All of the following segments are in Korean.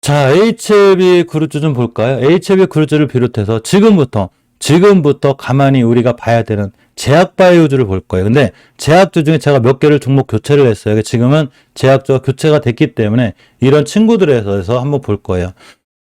자, HLB 그룹주 좀 볼까요? HLB 그룹주를 비롯해서 지금부터 가만히 우리가 봐야 되는 제약바이오주를 볼 거예요. 근데 제약주 중에 제가 몇 개를 종목 교체를 했어요. 지금은 제약주가 교체가 됐기 때문에 이런 친구들에 대해서 한번 볼 거예요.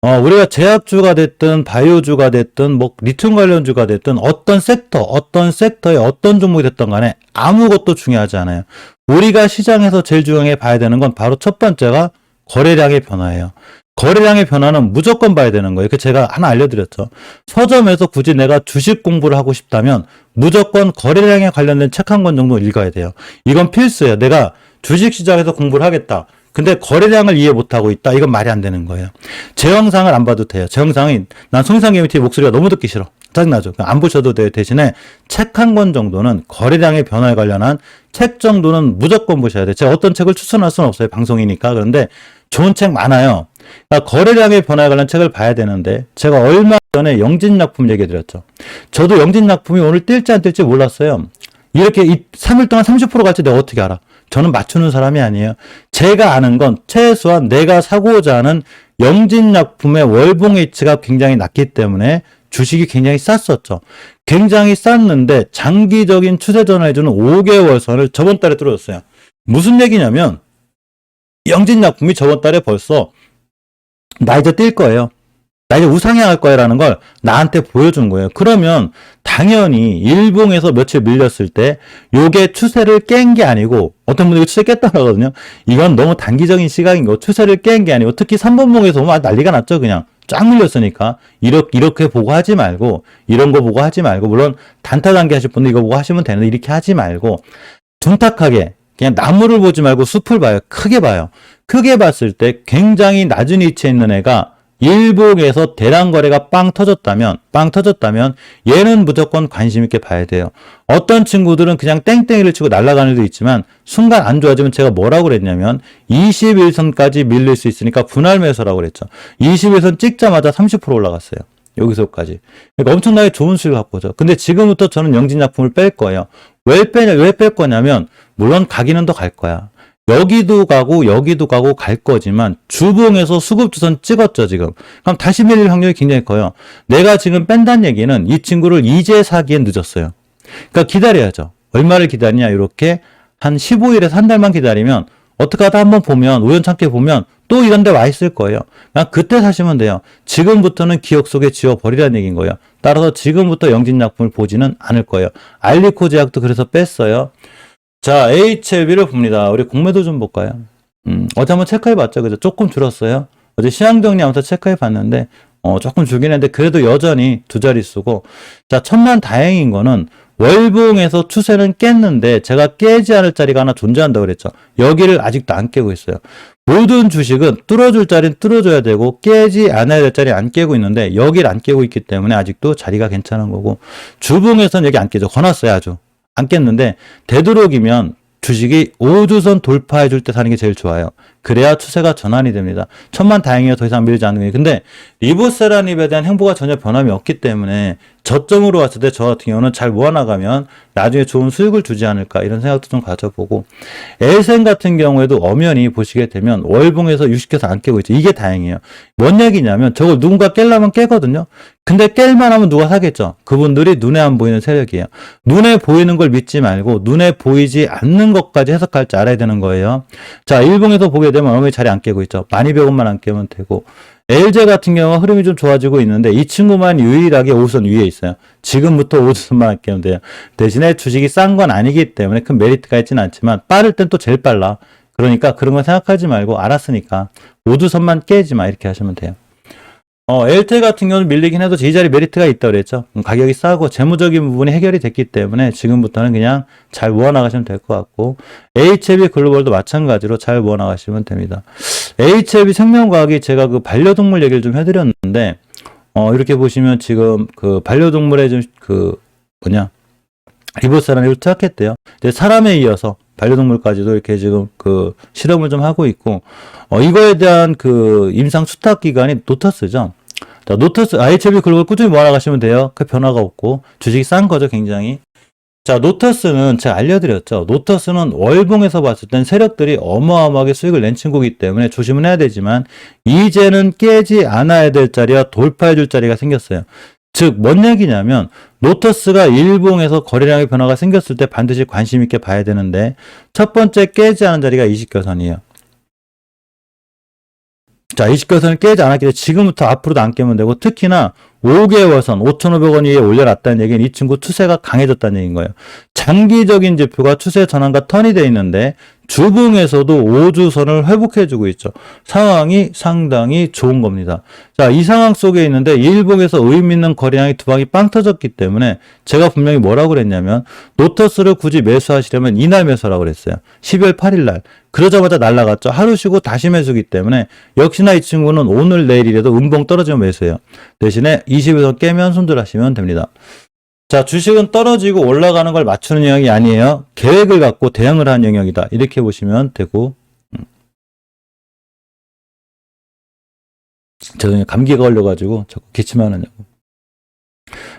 우리가 제약주가 됐든 바이오주가 됐든 뭐 리튬 관련주가 됐든 어떤 섹터의 어떤 종목이 됐든 간에 아무것도 중요하지 않아요. 우리가 시장에서 제일 중요하게 봐야 되는 건 바로 첫 번째가 거래량의 변화예요. 거래량의 변화는 무조건 봐야 되는 거예요. 그 제가 하나 알려드렸죠. 서점에서 굳이 내가 주식 공부를 하고 싶다면 무조건 거래량에 관련된 책 한 권 정도 읽어야 돼요. 이건 필수예요. 내가 주식시장에서 공부를 하겠다. 근데 거래량을 이해 못하고 있다. 이건 말이 안 되는 거예요. 제 영상을 안 봐도 돼요. 제 영상이 난 송상개미TV 목소리가 너무 듣기 싫어. 짜증나죠. 안 보셔도 돼요. 대신에 책 한 권 정도는 거래량의 변화에 관련한 책 정도는 무조건 보셔야 돼요. 제가 어떤 책을 추천할 수는 없어요. 방송이니까. 그런데 좋은 책 많아요. 그러니까 거래량의 변화에 관한 책을 봐야 되는데 제가 얼마 전에 영진약품 얘기 드렸죠. 저도 영진약품이 오늘 뛸지 안 뛸지 몰랐어요. 이렇게 3일 동안 30% 갈지 내가 어떻게 알아? 저는 맞추는 사람이 아니에요. 제가 아는 건 최소한 내가 사고자 하는 영진약품의 월봉 H가 굉장히 낮기 때문에 주식이 굉장히 쌌었죠. 굉장히 쌌는데 장기적인 추세 전환해주는 5개월 선을 저번 달에 뚫어줬어요. 무슨 얘기냐면 영진약품이 저번 달에 벌써 나 이제 뛸 거예요. 나 이제 우상향할 거야라는 걸 나한테 보여준 거예요. 그러면 당연히 일봉에서 며칠 밀렸을 때 요게 추세를 깬 게 아니고 어떤 분들이 추세 깼다고 하거든요. 이건 너무 단기적인 시각인 거. 추세를 깬 게 아니고 특히 3번봉에서 보면 난리가 났죠. 그냥 쫙 밀렸으니까 이렇게 보고 하지 말고 이런 거 보고 하지 말고 물론 단타 단기 하실 분들 이거 보고 하시면 되는데 이렇게 하지 말고 둔탁하게 그냥 나무를 보지 말고 숲을 봐요. 크게 봐요. 크게 봤을 때 굉장히 낮은 위치에 있는 애가 일봉에서 대량 거래가 빵 터졌다면 얘는 무조건 관심 있게 봐야 돼요. 어떤 친구들은 그냥 땡땡이를 치고 날아가는 애도 있지만 순간 안 좋아지면 제가 뭐라고 그랬냐면 21선까지 밀릴 수 있으니까 분할 매수라고 그랬죠. 21선 찍자마자 30% 올라갔어요. 여기서까지. 그러니까 엄청나게 좋은 수익을 갖고 오죠. 근데 지금부터 저는 영진약품을 뺄 거예요. 왜 뺄 거냐면 물론 가기는 더 갈 거야. 여기도 가고 갈 거지만 주봉에서 수급주선 찍었죠 지금. 그럼 다시 밀릴 확률이 굉장히 커요. 내가 지금 뺀다는 얘기는 이 친구를 이제 사기엔 늦었어요. 그러니까 기다려야죠. 얼마를 기다리냐 이렇게 한 15일에서 한 달만 기다리면 어떻게 하다 한번 보면 우연찮게 보면 또 이런 데 와 있을 거예요. 그냥 그때 사시면 돼요. 지금부터는 기억 속에 지워버리라는 얘기인 거예요. 따라서 지금부터 영진약품을 보지는 않을 거예요. 알리코 제약도 그래서 뺐어요. 자, HLB를 봅니다. 우리 공매도 좀 볼까요? 어제 한번 체크해봤죠. 그죠? 조금 줄었어요. 어제 시황정리하면서 체크해봤는데, 조금 줄긴 했는데, 그래도 여전히 두 자릿수고, 자, 천만 다행인 거는, 월봉에서 추세는 깼는데, 제가 깨지 않을 자리가 하나 존재한다고 그랬죠. 여기를 아직도 안 깨고 있어요. 모든 주식은 뚫어줄 자리는 뚫어줘야 되고, 깨지 않아야 될 자리 안 깨고 있는데, 여기를 안 깨고 있기 때문에 아직도 자리가 괜찮은 거고, 주봉에서는 여기 안 깨죠. 권았어요, 아주. 안 깼는데 되도록이면 주식이 5주선 돌파해 줄 때 사는 게 제일 좋아요. 그래야 추세가 전환이 됩니다. 천만 다행이에요. 더 이상 밀지 않는 게. 근데 리보세라닙에 대한 행보가 전혀 변함이 없기 때문에 저점으로 왔을 때 저 같은 경우는 잘 모아나가면 나중에 좋은 수익을 주지 않을까 이런 생각도 좀 가져보고 엘센 같은 경우에도 엄연히 보시게 되면 월봉에서 유식해서 안 깨고 있죠. 이게 다행이에요. 뭔 얘기냐면 저걸 누군가 깰라면 깨거든요. 근데 깰만 하면 누가 사겠죠. 그분들이 눈에 안 보이는 세력이에요. 눈에 보이는 걸 믿지 말고 눈에 보이지 않는 것까지 해석할 줄 알아야 되는 거예요. 자, 일봉에서 보게 되면 어머니 자리 안 깨고 있죠. 1200원만 안 깨면 되고 LG 같은 경우는 흐름이 좀 좋아지고 있는데 이 친구만 유일하게 5선 위에 있어요. 지금부터 5선만 안 깨면 돼요. 대신에 주식이 싼 건 아니기 때문에 큰 메리트가 있지는 않지만 빠를 땐 또 제일 빨라. 그러니까 그런 건 생각하지 말고 알았으니까 5주선만 깨지 마 이렇게 하시면 돼요. 엘테 같은 경우는 밀리긴 해도 이 자리 메리트가 있다고 그랬죠. 가격이 싸고 재무적인 부분이 해결이 됐기 때문에 지금부터는 그냥 잘 모아나가시면 될 것 같고 HLB 글로벌도 마찬가지로 잘 모아나가시면 됩니다. HLB 생명과학이 제가 그 반려동물 얘기를 좀 해드렸는데 이렇게 보시면 지금 그 반려동물의 좀 리보세라는 투약했대요. 근데 사람에 이어서 반려동물까지도 이렇게 지금 그 실험을 좀 하고 있고, 이거에 대한 그 임상 수탁 기관이 노터스죠. 자, 노터스, IHLB 글로벌 꾸준히 모아나가시면 돼요. 그 변화가 없고, 주식이 싼 거죠, 굉장히. 자, 노터스는 제가 알려드렸죠. 노터스는 월봉에서 봤을 땐 세력들이 어마어마하게 수익을 낸 친구이기 때문에 조심은 해야 되지만 이제는 깨지 않아야 될 자리와 돌파해 줄 자리가 생겼어요. 즉, 뭔 얘기냐면 노터스가 일봉에서 거래량의 변화가 생겼을 때 반드시 관심 있게 봐야 되는데 첫 번째 깨지 않은 자리가 20개선이에요. 자, 20개선을 깨지 않았기 때문에 지금부터 앞으로도 안 깨면 되고 특히나 5개월선 5,500원 위에 올려놨다는 얘기는 이 친구 추세가 강해졌다는 얘기인 거예요. 장기적인 지표가 추세 전환과 턴이 돼 있는데 주봉에서도 5주선을 회복해주고 있죠. 상황이 상당히 좋은 겁니다. 자, 이 상황 속에 있는데 일봉에서 의미 있는 거래량이 두 방이 빵 터졌기 때문에 제가 분명히 뭐라고 그랬냐면 노터스를 굳이 매수하시려면 이날 매수하라고 그랬어요. 12월 8일 날. 그러자마자 날라갔죠. 하루 쉬고 다시 매수기 때문에 역시나 이 친구는 오늘 내일이라도 음봉 떨어지면 매수해요. 대신에 20에서 깨면 손절하시면 됩니다. 자, 주식은 떨어지고 올라가는 걸 맞추는 영역이 아니에요. 계획을 갖고 대응을 하는 영역이다. 이렇게 보시면 되고. 저 감기가 걸려가지고 자꾸 기침하는 냐고.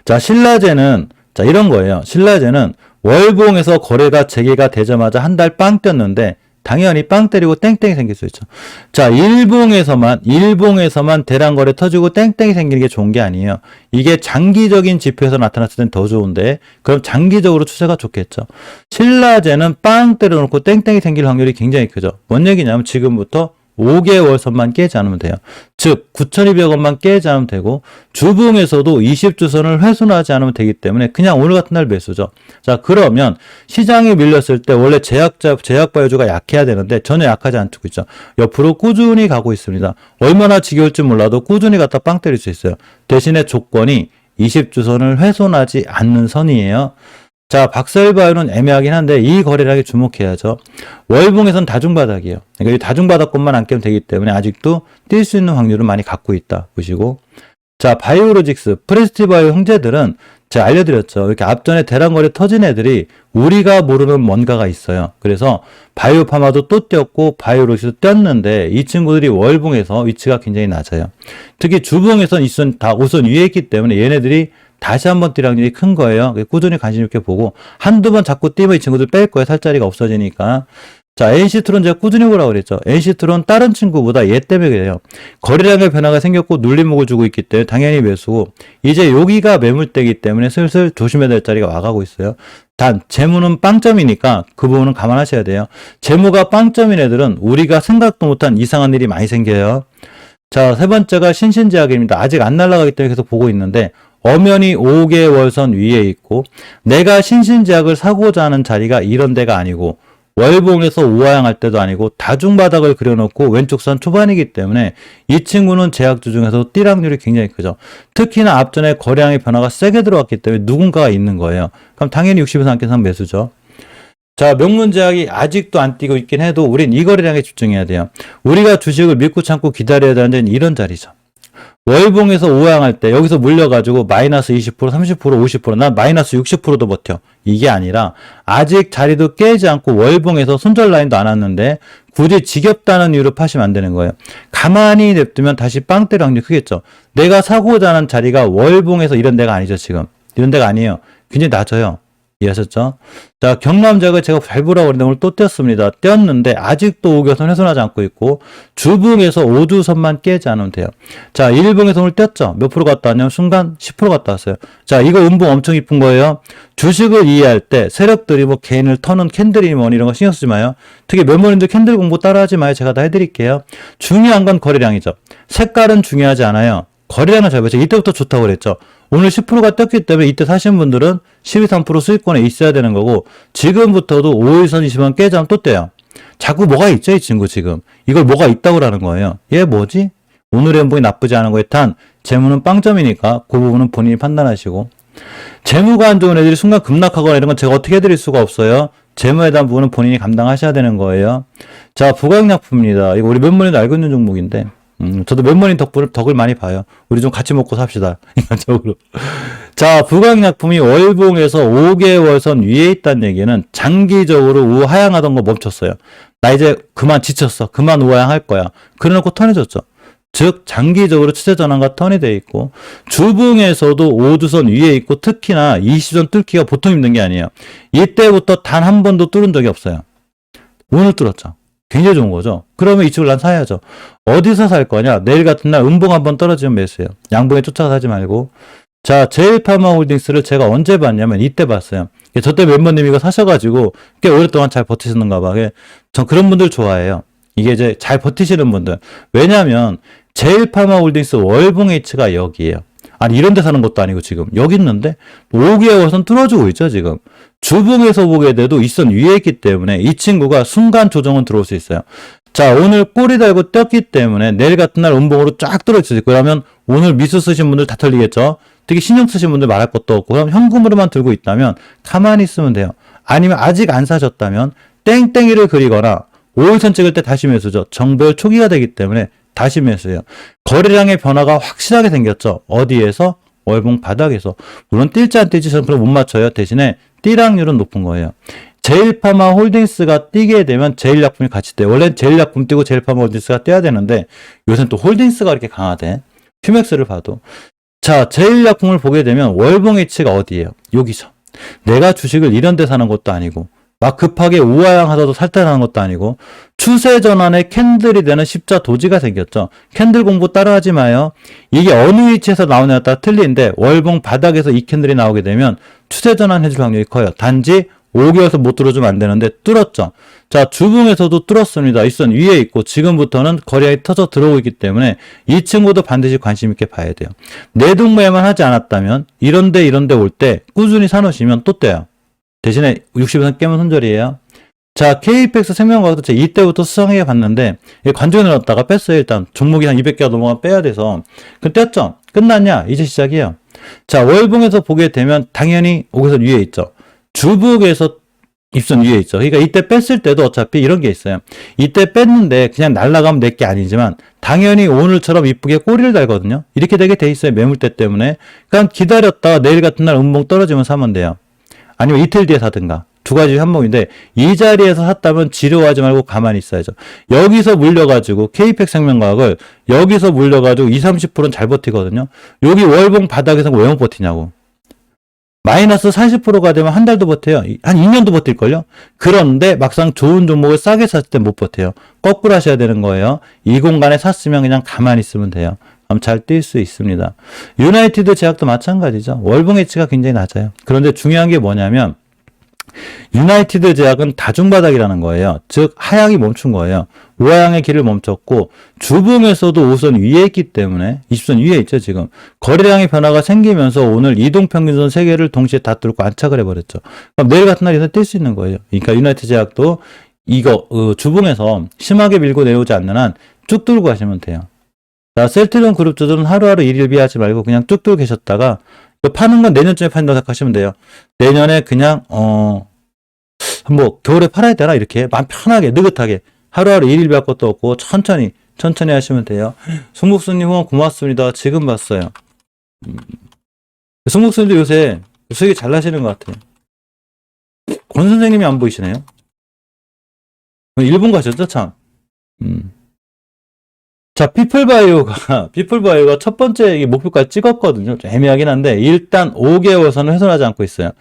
자, 신라제는 자 이런 거예요. 신라제는 월봉에서 거래가 재개가 되자마자 한 달 빵 뛰었는데 당연히 빵 때리고 땡땡이 생길 수 있죠. 자, 일봉에서만 대량 거래 터지고 땡땡이 생기는 게 좋은 게 아니에요. 이게 장기적인 지표에서 나타났을 땐 더 좋은데, 그럼 장기적으로 추세가 좋겠죠. 신라제는 빵 때려놓고 땡땡이 생길 확률이 굉장히 크죠. 뭔 얘기냐면 지금부터 5개월 선만 깨지 않으면 돼요. 즉 9,200원만 깨지 않으면 되고 주봉에서도 20주선을 훼손하지 않으면 되기 때문에 그냥 오늘 같은 날 매수죠. 자, 그러면 시장이 밀렸을 때 원래 제약바이오주가 약해야 되는데 전혀 약하지 않고 있죠. 옆으로 꾸준히 가고 있습니다. 얼마나 지겨울지 몰라도 꾸준히 갖다 빵 때릴 수 있어요. 대신에 조건이 20주선을 훼손하지 않는 선이에요. 자, 박셀바이오는 애매하긴 한데 이 거래량에 주목해야죠. 월봉에선 다중바닥이에요. 그러니까 이 다중바닥권만 안 깨면 되기 때문에 아직도 뛸 수 있는 확률을 많이 갖고 있다 보시고. 자, 바이오로직스, 프레스티바이오 형제들은 제가 알려드렸죠. 이렇게 앞전에 대량거래 터진 애들이 우리가 모르는 뭔가가 있어요. 그래서 바이오파마도 또 뛰었고 바이오로직스도 뛰었는데 이 친구들이 월봉에서 위치가 굉장히 낮아요. 특히 주봉에선 다 우선 위에 있기 때문에 얘네들이 다시 한번 뛸 확률이 큰 거예요. 꾸준히 관심 있게 보고 한두 번 자꾸 뛰면 이 친구들 뺄 거예요. 살 자리가 없어지니까. 자, NC트론 제가 꾸준히 보라고 그랬죠. NC트론 다른 친구보다 얘 때문에 그래요. 거래량의 변화가 생겼고 눌림목을 주고 있기 때문에 당연히 매수고 이제 여기가 매물대이기 때문에 슬슬 조심해야 될 자리가 와가고 있어요. 단 재무는 빵점이니까 그 부분은 감안하셔야 돼요. 재무가 빵점인 애들은 우리가 생각도 못한 이상한 일이 많이 생겨요. 자, 세 번째가 신신제약입니다. 아직 안 날아가기 때문에 계속 보고 있는데 엄연히 5개월선 위에 있고 내가 신신제약을 사고자 하는 자리가 이런 데가 아니고 월봉에서 우하향할 때도 아니고 다중바닥을 그려놓고 왼쪽선 초반이기 때문에 이 친구는 제약주 중에서 뛸 확률이 굉장히 크죠. 특히나 앞전에 거래량의 변화가 세게 들어왔기 때문에 누군가가 있는 거예요. 그럼 당연히 60에서 한 개상 매수죠. 자, 명문제약이 아직도 안 뛰고 있긴 해도 우린 이 거래량에 집중해야 돼요. 우리가 주식을 믿고 참고 기다려야 되는 데는 이런 자리죠. 월봉에서 우하향할 때 여기서 물려가지고 마이너스 20%, 30%, 50%, 난 마이너스 60%도 버텨. 이게 아니라 아직 자리도 깨지 않고 월봉에서 손절 라인도 안 왔는데 굳이 지겹다는 이유로 파시면 안 되는 거예요. 가만히 냅두면 다시 빵 때릴 확률이 크겠죠. 내가 사고자 하는 자리가 월봉에서 이런 데가 아니죠. 지금 이런 데가 아니에요. 굉장히 낮아요. 이해하셨죠? 자, 경남작을 제가 잘 보라고 그랬는데 오늘 또 떼었습니다. 떼었는데 아직도 5개선 훼손하지 않고 있고 주봉에서 5주선만 깨지 않으면 돼요. 자, 1봉에서 오늘 떼었죠? 몇 프로 갔다 왔냐면 순간 10% 갔다 왔어요. 자, 이거 음봉 엄청 이쁜 거예요. 주식을 이해할 때 세력들이 뭐 개인을 터는 캔들이니 뭐니 이런 거 신경 쓰지 마요. 특히 멤버님들 캔들 공부 따라 하지 마요. 제가 다 해드릴게요. 중요한 건 거래량이죠. 색깔은 중요하지 않아요. 거래량을 잘 보세요. 이때부터 좋다고 그랬죠. 오늘 10%가 떴기 때문에 이때 사신 분들은 12, 3% 수익권에 있어야 되는 거고 지금부터도 5일선 20원 깨자면 또 떼요. 자꾸 뭐가 있죠 이 친구 지금. 이걸 뭐가 있다고 라는 거예요. 얘 뭐지? 오늘의 연봉이 나쁘지 않은 거에 단 재무는 빵점이니까 그 부분은 본인이 판단하시고 재무가 안 좋은 애들이 순간 급락하거나 이런 건 제가 어떻게 해드릴 수가 없어요. 재무에 대한 부분은 본인이 감당하셔야 되는 거예요. 자, 부강약품입니다. 이거 우리 멤버님도 알고 있는 종목인데 저도 멤버님 덕을 많이 봐요. 우리 좀 같이 먹고 삽시다. 인간적으로. 자, 부강약품이 월봉에서 5개월선 위에 있다는 얘기는 장기적으로 우하향하던 거 멈췄어요. 나 이제 그만 지쳤어. 그만 우하향할 거야. 그래놓고 턴해졌죠. 즉 장기적으로 추세 전환과 턴이 돼 있고 주봉에서도 5주선 위에 있고 특히나 20선 뚫기가 보통 힘든 게 아니에요. 이때부터 단 한 번도 뚫은 적이 없어요. 오늘 뚫었죠. 굉장히 좋은 거죠. 그러면 이쪽을 난 사야죠. 어디서 살 거냐? 내일 같은 날 음봉 한번 떨어지면 매수해요. 양봉에 쫓아가 사지 말고. 자, 제일파마홀딩스를 제가 언제 봤냐면 이때 봤어요. 저때 멤버님이 이거 사셔가지고 꽤 오랫동안 잘 버티시는가 봐. 전 그런 분들 좋아해요. 이게 이제 잘 버티시는 분들. 왜냐하면 제일파마홀딩스 월봉 H가 여기에요. 아니 이런 데 사는 것도 아니고 지금 여기 있는데 5개월선 뚫어주고 있죠 지금. 주봉에서 보게 돼도 윗선 위에 있기 때문에 이 친구가 순간 조정은 들어올 수 있어요. 자, 오늘 꼬리 달고 떴기 때문에 내일 같은 날 음봉으로 쫙 떨어질 수 있고, 그러면 오늘 미수 쓰신 분들 다 털리겠죠. 특히 신용 쓰신 분들 말할 것도 없고, 그럼 현금으로만 들고 있다면 가만히 있으면 돼요. 아니면 아직 안 사셨다면 땡땡이를 그리거나 5일선 찍을 때 다시 매수죠. 정배열 초기가 되기 때문에 다시 매수해요. 거래량의 변화가 확실하게 생겼죠. 어디에서? 월봉 바닥에서. 물론 뛸지 안 뛸지 저는 그걸 못 맞춰요. 대신에 띠락률은 높은 거예요. 제일파마 홀딩스가 뛰게 되면 제일약품이 같이 떼요. 원래는 제일약품 뛰고 제일파마 홀딩스가 떼야 되는데 요새는 또 홀딩스가 이렇게 강하대. 휴맥스를 봐도. 자, 제일약품을 보게 되면 월봉 H가 어디예요? 여기죠. 내가 주식을 이런 데 사는 것도 아니고 막 급하게 우하향 하다도 살 때 사는 것도 아니고 추세 전환에 캔들이 되는 십자 도지가 생겼죠. 캔들 공부 따라하지 마요. 이게 어느 위치에서 나오냐에 따라 틀린데 월봉 바닥에서 이 캔들이 나오게 되면 추세 전환 해줄 확률이 커요. 단지 5개월에서 못 뚫어주면 안 되는데 뚫었죠. 자, 주봉에서도 뚫었습니다. 윗선 위에 있고 지금부터는 거래량이 터져 들어오고 있기 때문에 이 친구도 반드시 관심 있게 봐야 돼요. 내동매만 하지 않았다면 이런데 올 때 꾸준히 사놓으시면 또 떼요. 대신에 60에서 깨면 손절이에요. 자, KPX 생명과학도 제가 이때부터 수상하게 봤는데 관중에 넣었다가 뺐어요. 일단 종목이 한 200개가 넘어가면 빼야 돼서. 그 뗐죠. 끝났냐? 이제 시작이에요. 자, 월봉에서 보게 되면 당연히 5개선 위에 있죠. 주봉에서 입선 위에 있죠. 그러니까 이때 뺐을 때도 어차피 이런 게 있어요. 이때 뺐는데 그냥 날아가면 내 게 아니지만 당연히 오늘처럼 이쁘게 꼬리를 달거든요. 이렇게 되게 돼 있어요. 매물대 때문에. 그러니까 기다렸다가 내일 같은 날 음봉 떨어지면 사면 돼요. 아니면 이틀 뒤에 사든가. 두 가지 한목인데 이 자리에서 샀다면 지루하지 말고 가만히 있어야죠. 여기서 물려가지고 KPX 생명과학을 여기서 물려가지고 20-30%는 잘 버티거든요. 여기 월봉 바닥에서 왜 못 버티냐고. 마이너스 40%가 되면 한 달도 버텨요. 한 2년도 버틸걸요? 그런데 막상 좋은 종목을 싸게 샀을 때 못 버텨요. 거꾸로 하셔야 되는 거예요. 이 공간에 샀으면 그냥 가만히 있으면 돼요. 그럼 잘 뛸 수 있습니다. 유나이티드 제약도 마찬가지죠. 월봉 H가 굉장히 낮아요. 그런데 중요한 게 뭐냐면 유나이티드 제약은 다중바닥이라는 거예요. 즉 하향이 멈춘 거예요. 우하향의 길을 멈췄고 주봉에서도 5선 위에 있기 때문에 20선 위에 있죠 지금. 거래량의 변화가 생기면서 오늘 이동평균선 3개를 동시에 다 뚫고 안착을 해버렸죠. 그럼 내일 같은 날에서 뛸 수 있는 거예요. 그러니까 유나이티드 제약도 이거 주봉에서 심하게 밀고 내려오지 않는 한 쭉 뚫고 가시면 돼요. 자, 셀트리온 그룹주들은 하루하루 일일비하지 말고 그냥 쭉 뚫고 계셨다가 파는 건 내년쯤에 판다고 생각하시면 돼요. 내년에 그냥 뭐 겨울에 팔아야 되나 이렇게 마음 편하게 느긋하게 하루하루 일일비할 것도 없고 천천히 하시면 돼요. 송국수님 후원 고맙습니다. 지금 봤어요. 송국수님도 요새 수익이 잘 나시는 것 같아요. 권 선생님이 안 보이시네요. 일본 가셨죠 참. 자, 피플바이오가 첫 번째 목표까지 찍었거든요. 좀 애매하긴 한데, 일단 5개월선을 훼손하지 않고 있어요.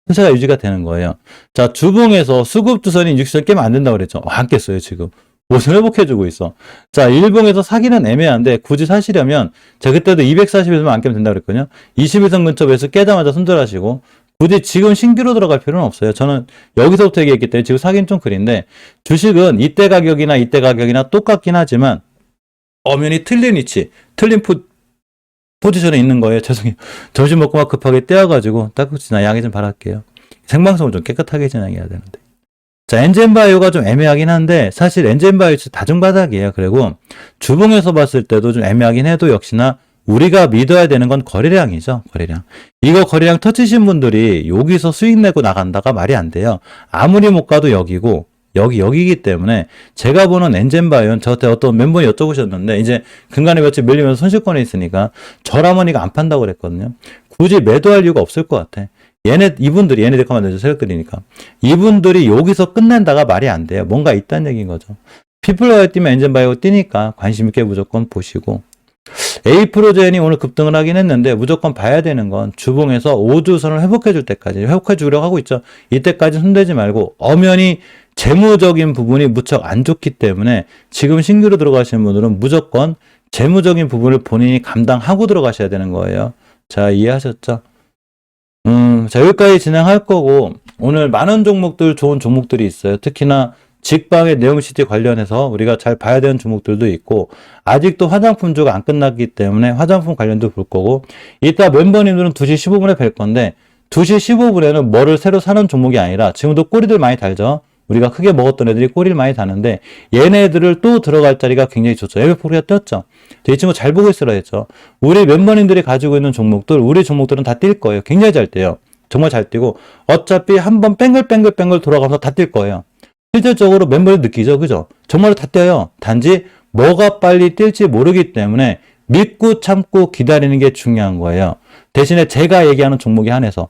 흐차가 유지가 되는 거예요. 자, 주봉에서 수급주선이 60선 깨면 안 된다고 그랬죠. 안 깼어요, 지금. 옷을 회복해주고 있어. 자, 일봉에서 사기는 애매한데, 굳이 사시려면, 제가 그때도 240에서만 안 깨면 된다고 그랬거든요. 21선 근처 매수 깨자마자 손절하시고, 굳이 지금 신규로 들어갈 필요는 없어요. 저는 여기서부터 얘기했기 때문에 지금 사기는 좀 그린데, 주식은 이때 가격이나 똑같긴 하지만, 엄연히 틀린 위치, 틀린 포지션에 있는 거예요. 죄송해요. 점심 먹고 막 급하게 떼어가지고 딱지나 양해 좀 바랄게요. 생방송을 좀 깨끗하게 진행해야 되는데. 자, 엔젠바이오가 좀 애매하긴 한데 사실 엔젠바이오 다중바닥이에요. 그리고 주봉에서 봤을 때도 좀 애매하긴 해도 역시나 우리가 믿어야 되는 건 거래량이죠. 거래량. 이거 거래량 터치신 분들이 여기서 수익 내고 나간다가 말이 안 돼요. 아무리 못 가도 여기고 여기이기 때문에 제가 보는 엔젠바이오는 저한테 어떤 멤버이 여쭤보셨는데 이제 근간에 며칠 밀리면서 손실권에 있으니까 저라머니가 안 판다고 그랬거든요. 굳이 매도할 이유가 없을 것 같아. 이분들이 얘네들 거만 내죠. 세력들이니까. 이분들이 여기서 끝낸다가 말이 안 돼요. 뭔가 있다는 얘기인 거죠. 피플바이오 뛰면 엔젠바이오 뛰니까 관심 있게 무조건 보시고, 에이프로젠이 오늘 급등을 하긴 했는데 무조건 봐야 되는 건 주봉에서 5주선을 회복해 줄 때까지 회복해 주려고 하고 있죠. 이때까지 손대지 말고, 엄연히 재무적인 부분이 무척 안 좋기 때문에 지금 신규로 들어가시는 분들은 무조건 재무적인 부분을 본인이 감당하고 들어가셔야 되는 거예요. 자, 이해하셨죠? 자, 여기까지 진행할 거고, 오늘 많은 종목들, 좋은 종목들이 있어요. 특히나 직방의 네옴 시티 관련해서 우리가 잘 봐야 되는 종목들도 있고, 아직도 화장품주가 안 끝났기 때문에 화장품 관련도 볼 거고, 이따 멤버님들은 2시 15분에 뵐 건데, 2시 15분에는 뭐를 새로 사는 종목이 아니라, 지금도 꼬리들 많이 달죠? 우리가 크게 먹었던 애들이 꼬리를 많이 다는데, 얘네들을 또 들어갈 자리가 굉장히 좋죠. 에베포리가 떴죠? 이 친구 잘 보고 있으라 했죠. 우리 멤버님들이 가지고 있는 종목들, 우리 종목들은 다 뛸 거예요. 굉장히 잘 뛰어요. 정말 잘 뛰고, 어차피 한번 뺑글뺑글 돌아가면서 다 뛸 거예요. 실질적으로 멤버들 느끼죠. 그죠? 정말로 다 뛰어요. 단지 뭐가 빨리 뛸지 모르기 때문에 믿고 참고 기다리는 게 중요한 거예요. 대신에 제가 얘기하는 종목에 한해서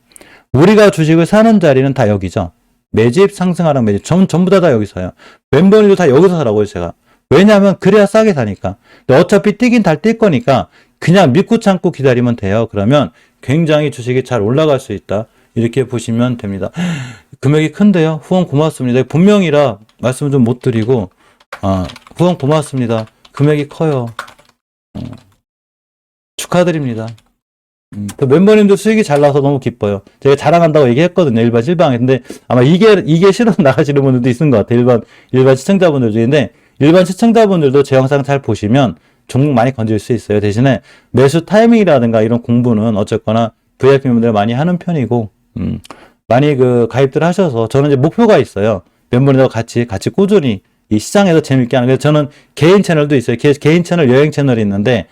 우리가 주식을 사는 자리는 다 여기죠. 매집, 상승하락, 매집. 전부 다 여기서요. 멤버들도 다 여기서 사라고요, 제가. 왜냐하면 그래야 싸게 사니까. 근데 어차피 뛰긴 다 뛸 거니까 그냥 믿고 참고 기다리면 돼요. 그러면 굉장히 주식이 잘 올라갈 수 있다. 이렇게 보시면 됩니다. 금액이 큰데요. 후원 고맙습니다. 본명이라 말씀 좀 못 드리고, 후원 고맙습니다. 금액이 커요. 축하드립니다. 또 멤버님도 수익이 잘 나서 너무 기뻐요. 제가 자랑한다고 얘기했거든요. 일반 실방에. 근데 아마 이게 싫어서 나가시는 분들도 있는 것 같아요. 일반 시청자분들 중인데, 일반 시청자분들도 제 영상 잘 보시면 종목 많이 건질 수 있어요. 대신에 매수 타이밍이라든가 이런 공부는 어쨌거나 VIP 멤버들 많이 하는 편이고, 많이 가입들 하셔서, 저는 이제 목표가 있어요. 멤버들과 같이 꾸준히 이 시장에서 재밌게 하는. 그래서 저는 개인 채널도 있어요. 개인 채널, 여행 채널이 있는데,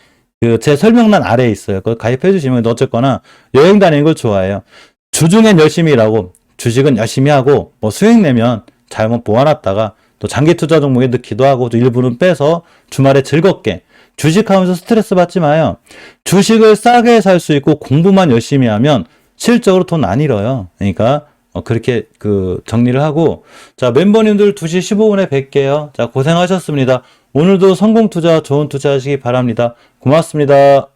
제 설명란 아래에 있어요. 그거 가입해 주시면 어쨌거나 여행 다니는 걸 좋아해요. 주중엔 열심히 일하고, 주식은 열심히 하고, 뭐 수익 내면 잘 모아놨다가, 또 장기 투자 종목에 넣기도 하고, 또 일부는 빼서 주말에 즐겁게, 주식하면서 스트레스 받지 마요. 주식을 싸게 살 수 있고 공부만 열심히 하면 실적으로 돈 안 잃어요. 그러니까 그렇게 정리를 하고, 자, 멤버님들 2시 15분에 뵐게요. 자, 고생하셨습니다. 오늘도 성공 투자, 좋은 투자 하시기 바랍니다. 고맙습니다.